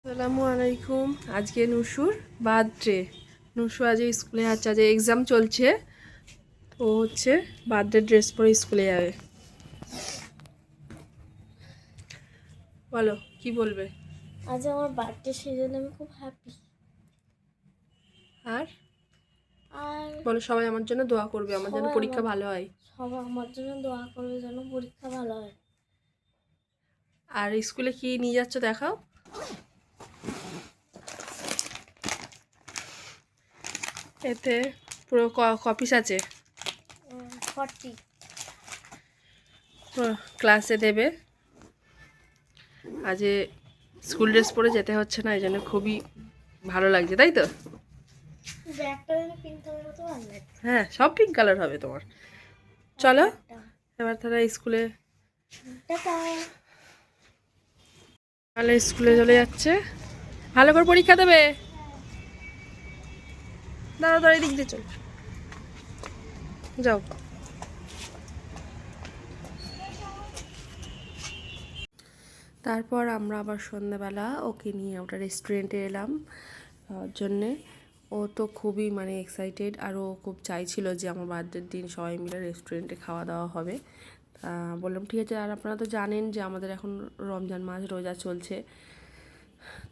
আসসালামু আলাইকুম। আজকে নুসুর বার্থডে। নুসু আজ স্কুলে যাচ্ছে, আজ এক্সাম চলছে। তো হচ্ছে বার্থডে ড্রেস পরে স্কুলে যাবে। বলো কি বলবে? আজ আমার বার্থডে, সেই জন্য আমি খুব হ্যাপি। আর আর বলো সবাই আমার জন্য দোয়া করবে, আমার জন্য পরীক্ষা ভালো হয়। সবাই আমার জন্য দোয়া করবে যেন পরীক্ষা ভালো হয়। আর স্কুলে কি নিয়ে যাচ্ছ দেখাও। এতে পুরো কপিস আছে, 40। ক্লাসে দেবে। আজ স্কুল ড্রেস পরে যেতে হচ্ছে না, এই জন্য খুবই ভালো লাগছে, তাই তো? ব্যাগটা যেন পিঙ্ক কালার তো ভালো লাগে। হ্যাঁ, সব পিঙ্ক কালার হবে তোমার। চলো এবার তারা স্কুলে, তাহলে স্কুলে চলে যাচ্ছে। ভালো করে পরীক্ষা দেবে। দাঁড়া দাঁড়া, এদিক দিয়ে চল, যাও। তারপর আমরা আবার সন্ধ্যাবেলা ওকে নিয়ে ওটা রেস্টুরেন্টে এলাম খাওয়ার জন্যে। ও তো খুবই এক্সাইটেড, আর ও খুব চাইছিল যে আমার বার্থডের দিন সবাই মিলে রেস্টুরেন্টে খাওয়া দাওয়া হবে। বললাম ঠিক আছে। আর আপনারা তো জানেন যে আমাদের এখন রমজান মাস, রোজা চলছে।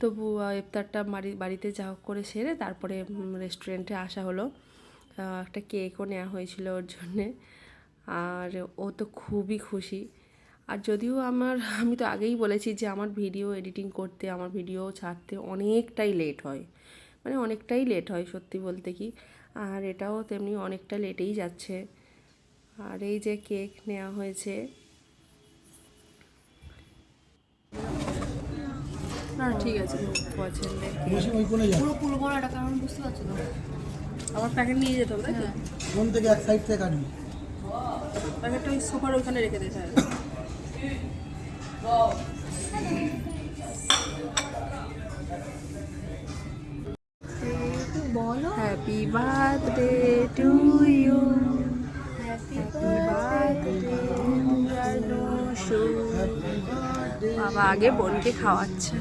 তবু ইফতারটা বাড়িতে যা হোক করে সেরে তারপরে রেস্টুরেন্টে আসা হলো। একটা কেকও নেওয়া হয়েছিল ওর জন্যে। আর ও তো খুবই খুশি। আর যদিও আমি তো আগেই বলেছি যে আমার ভিডিও এডিটিং করতে, আমার ভিডিও ছাড়তে অনেকটাই লেট হয়, অনেকটাই লেট হয় সত্যি বলতে কি। আর এটাও তেমনি অনেকটা লেটেই যাচ্ছে। আর এই যে কেক নেওয়া হয়েছে। না ঠিক আছে, পছন্দের পুরো বড় একটা কারণ বুঝতে পারছো না। আমার প্যাকেট নিয়ে যেতে হবে, তাই তো? কোন থেকে এক সাইড থেকে কাটবি? প্যাকেটটা ওই সোফার ওখানে রেখে দিতে হবে। বলো happy birthday to you, happy birthday Nusu. বাবা আগে বোনকে খাওয়াচ্ছে।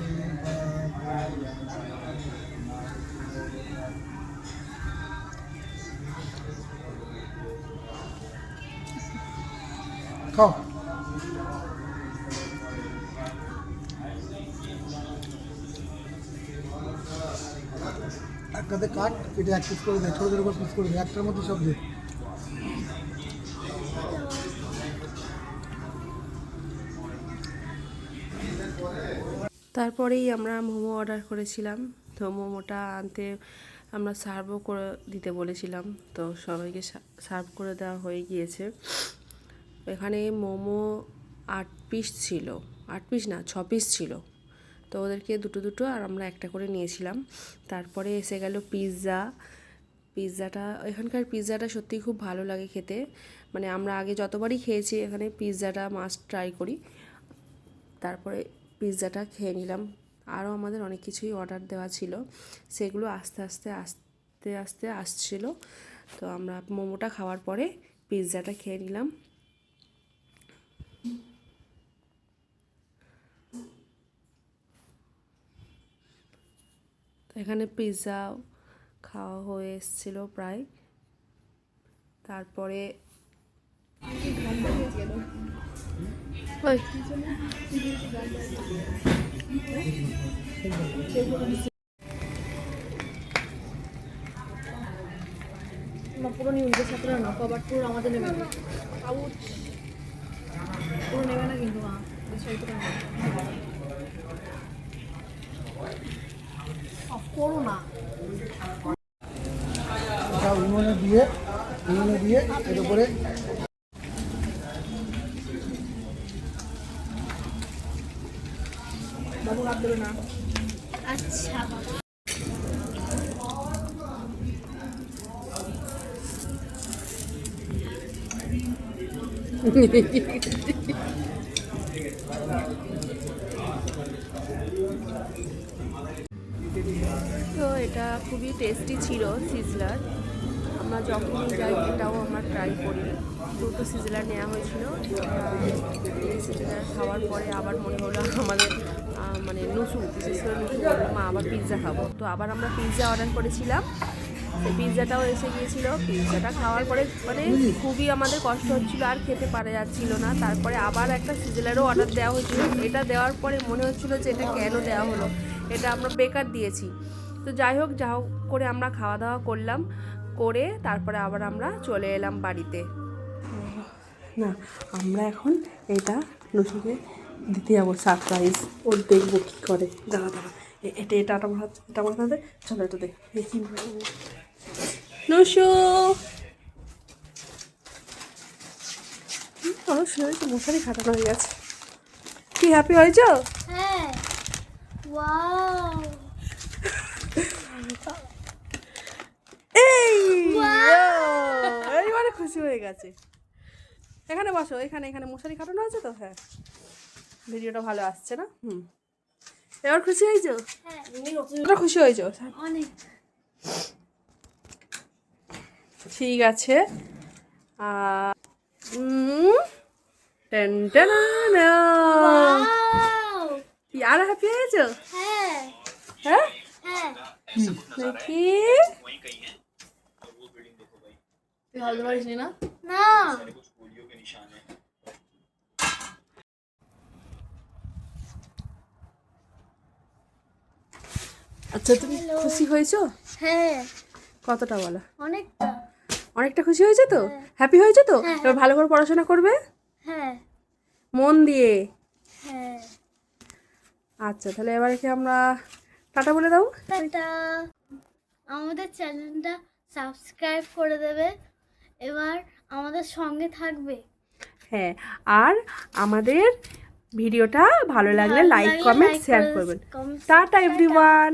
খাও। একটাতে কাট, এটা এক পিস করে দেয়, ছোটো ছোটো করে পিস করে দেয়, একটার মধ্যে সব দে। তারপরেই আমরা মোমো অর্ডার করেছিলাম। তো মোমোটা আনতে আমরা সার্ভও করে দিতে বলেছিলাম, তো সবাইকে সার্ভ করে দেওয়া হয়ে গিয়েছে। এখানে মোমো 8 পিস ছিল, 8 পিস না 6 পিস ছিল। তো ওদেরকে দুটো দুটো আর আমরা একটা করে নিয়েছিলাম। তারপরে এসে গেল পিৎজা। পিৎজাটা, এখানকার পিৎজাটা সত্যিই খুব ভালো লাগে খেতে। আমরা আগে যতবারই খেয়েছি এখানে পিৎজাটা মাস্ট ট্রাই করি। তারপরে পিৎজাটা খেয়ে নিলাম। আরও আমাদের অনেক কিছুই অর্ডার দেওয়া ছিল, সেগুলো আস্তে আস্তে আস্তে আস্তে আসছিলো। তো আমরা মোমোটা খাওয়ার পরে পিৎজাটা খেয়ে নিলাম। তো এখানে পিৎজা খাওয়া হয়ে এসেছিলো প্রায়। তারপরে পুরো নিউজের সাথে না, কভার টুর আমাদের নেবে না, পুরো নেবে না কিন্তু করো না। উনুনে দিয়ে এর উপরে বাবু হাত দেবে না। আচ্ছা বাবা। তো এটা খুবই টেস্টি ছিল সিজলার। আমরা যখনই যাই এটাও আমরা ট্রাই করি। দুটো সিজলার নেওয়া হয়েছিল। এই সিজলার খাওয়ার পরে আবার মনে হলো আমাদের মানে নুসু, বিশেষ করে নুসু বললো মা আবার পিৎজা খাবো। তো আবার আমরা পিৎজা অর্ডার করেছিলাম, সেই পিৎজাটাও এসে গিয়েছিলো। পিৎজাটা খাওয়ার পরে মানে খুবই আমাদের কষ্ট হচ্ছিলো, আর খেতে পারা যাচ্ছিল না। তারপরে আবার একটা সিজলারও অর্ডার দেওয়া হয়েছিল। এটা দেওয়ার পরে মনে হচ্ছিলো যে এটা কেন দেওয়া হলো, এটা আমরা বেকার দিয়েছি। তো যাই হোক করে আমরা খাওয়া দাওয়া করলাম, করে তারপরে আবার আমরা চলে এলাম বাড়িতে। না, আমরা এখন এটা নুসুকে দিতে যাবো সারপ্রাইজ, ওর দেখবো কী করে। দাঁড়া দাঁড়া, এটা আমার হাতে, এটা আমার হাতে, চলো এটা দেখ দেখি। নুসু আমার শুনেছি মশারি খাটানো হয়ে গেছে। কি হ্যাপি হয়েছ? হ্যাঁ, ওয়াও, এইবারে খুশি হয়ে গেছে। এখানে বসো, এখানে এখানে মশারি খাটানো আছে তো। হ্যাঁ, ভিডিওটা ভালো আসছে না? এবার খুশি হয়েছো? হ্যাঁ, খুশি হয়েছো? অনেক। ঠিক আছে। টেন টেন, ওয়াও, আর হ্যাপি হয়েছো? হ্যাঁ, হ্যাঁ হ্যাঁ। দেখি। তুই ভাবতে পারিস না? না। আচ্ছা, তুমি খুশি হয়েছো? হ্যাঁ, কতটা বলো? অনেকটা। অনেকটা খুশি হয়েছে তো? হ্যাপি হয়েছে তো? হ্যাঁ। এবার ভালো করে পড়াশোনা করবে হ্যাঁ, মন দিয়ে। হ্যাঁ। আচ্ছা, তাহলে এবারে কি আমরা টাটা বলে দাও? টাটা। আমাদের চ্যানেলটা সাবস্ক্রাইব করে দেবে, এবার আমাদের সঙ্গে থাকবে। হ্যাঁ, আর আমাদের ভিডিওটা ভালো লাগলে লাইক কমেন্ট শেয়ার করবেন। Tata everyone.